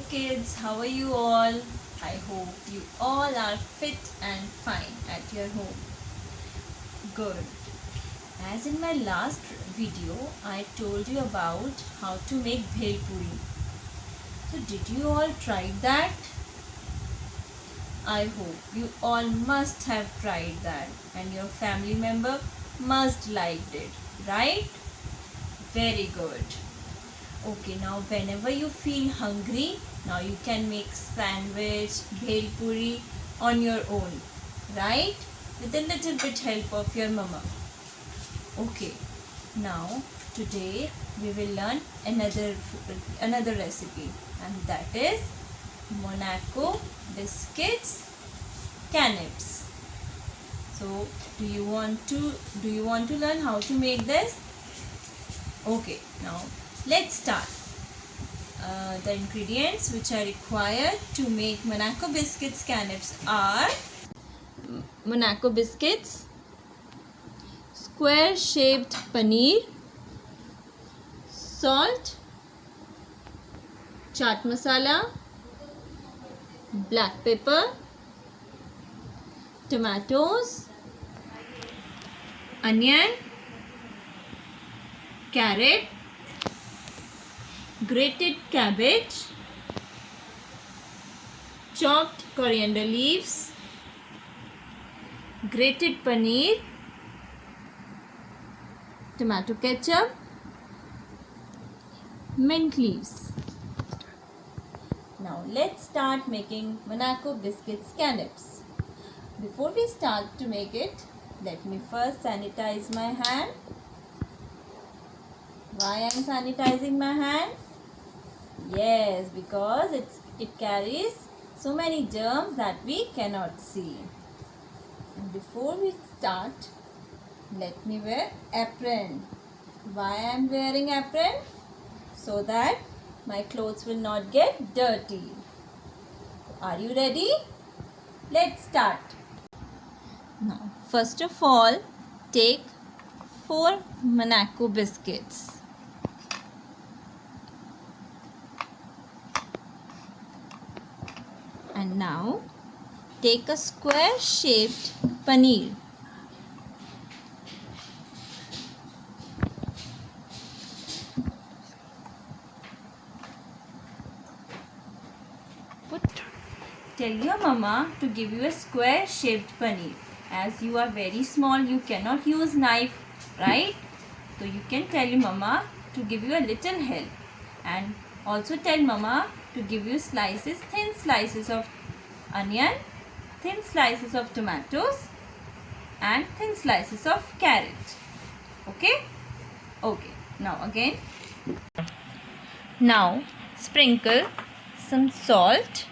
kids, how are you all? I hope you all are fit and fine at your home. Good. As in my last video, I told you about how to make bhel puri. So did you all try that? I hope you all must have tried that and your family member must liked it, right? Very good. Okay, now whenever you feel hungry, now you can make sandwich, bhel puri on your own, right? With a little bit help of your mama. Okay, now today we will learn another recipe, and that is Monaco biscuits canapes. So do you want to learn how to make this? Okay, now let's start. The ingredients which are required to make Monaco biscuits canapes are Monaco biscuits, square shaped paneer, salt, chaat masala, black pepper, tomatoes, onion, carrot, grated cabbage, chopped coriander leaves, grated paneer, tomato ketchup, mint leaves. Now let's start making Monaco biscuits canapes. Before we start to make it, let me first sanitize my hand. Why I am sanitizing my hand? Yes, because it carries so many germs that we cannot see. And before we start, let me wear apron. Why I am wearing apron? So that my clothes will not get dirty. Are you ready? Let's start. Now, first of all, take 4 Monaco biscuits. And now take a square shaped paneer. Tell your mama to give you a square shaped paneer. As you are very small, you cannot use knife, right? So you can tell your mama to give you a little help. And also tell mama to give you thin slices of onion, thin slices of tomatoes and thin slices of carrot. Okay? Okay. Now again. Now sprinkle some salt,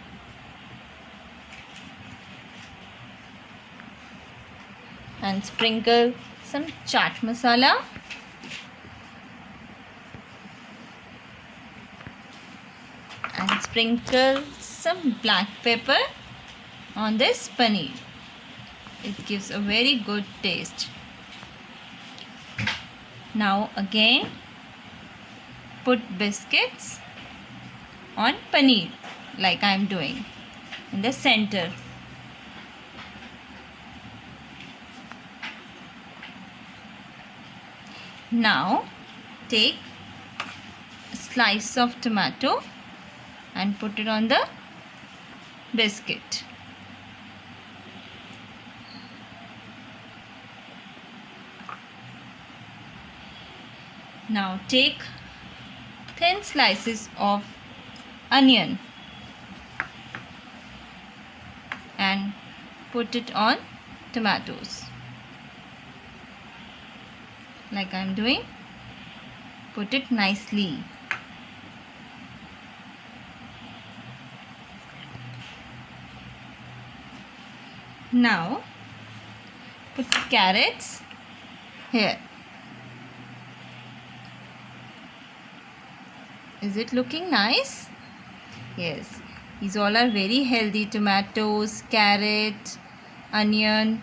and sprinkle some chaat masala, and sprinkle some black pepper on this paneer. It gives a very good taste. Now again put biscuits on paneer like I am doing in the center. Now take a slice of tomato and put it on the biscuit. Now take thin slices of onion and put it on tomatoes like I am doing. Put it nicely. Now put the carrots here. Is it looking nice? Yes, these all are very healthy. Tomatoes, carrot, onion.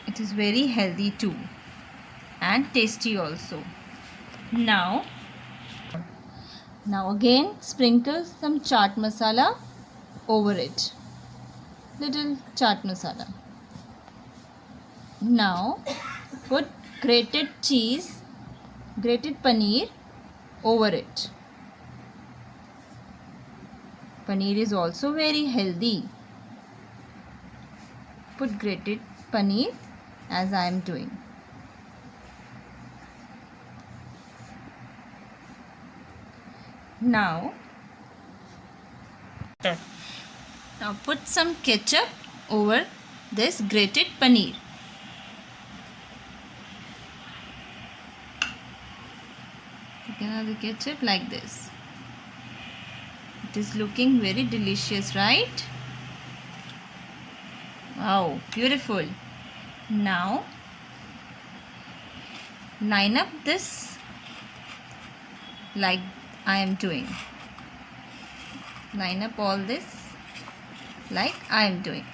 It is very healthy too and tasty also. Now Now again sprinkle some chaat masala over it. Little chaat masala. Now put grated cheese, grated paneer over it. Paneer is also very healthy. Put grated paneer as I am doing. Now put some ketchup over this grated paneer. You can have the ketchup like this. It is looking very delicious, right? Wow, beautiful. Now line up this like I am doing. Line up all this like I am doing.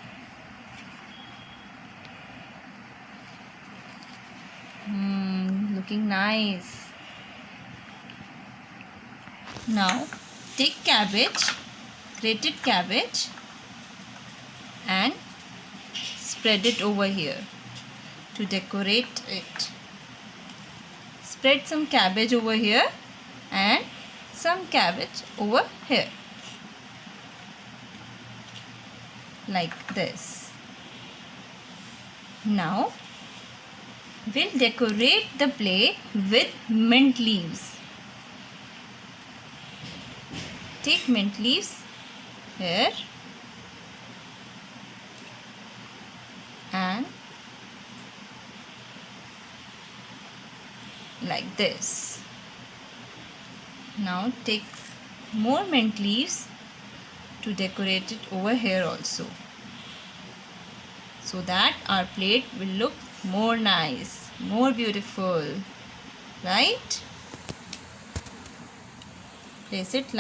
Looking nice. Now take cabbage, grated cabbage, and spread it over here to decorate it. Spread some cabbage over here and some cabbage over here like this. Now we'll decorate the plate with mint leaves. Take mint leaves here and like this. Now take more mint leaves to decorate it over here also, so that our plate will look more nice, more beautiful, right? Place it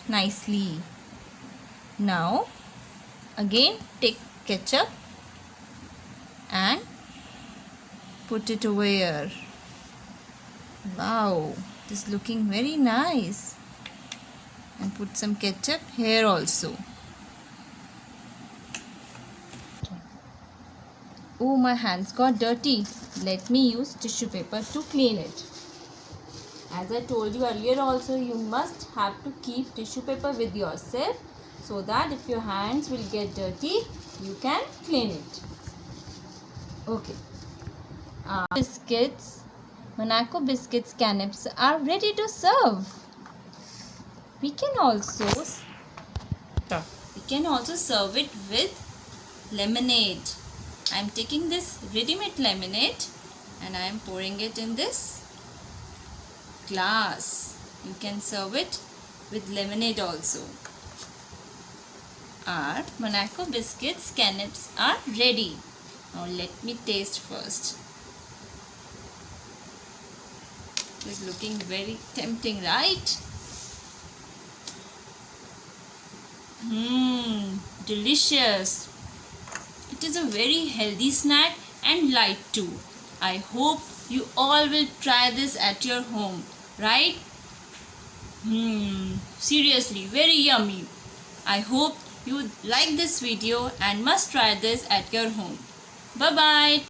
nicely. Now again take ketchup and put it over here. Wow, it is looking very nice. And put some ketchup here also. Oh, my hands got dirty. Let me use tissue paper to clean it. As I told you earlier also, you must have to keep tissue paper with yourself, so that if your hands will get dirty, you can clean it. Okay. Biscuits, Monaco biscuits canapes are ready to serve. We can also serve it with lemonade. I am taking this ready-made lemonade and I am pouring it in this glass. You can serve it with lemonade also. Our Monaco biscuits canapes are ready. Now let me taste first. It is looking very tempting, right? Delicious. It is a very healthy snack and light too. I hope you all will try this at your home, right? Seriously, very yummy. I hope you like this video and must try this at your home. Bye bye.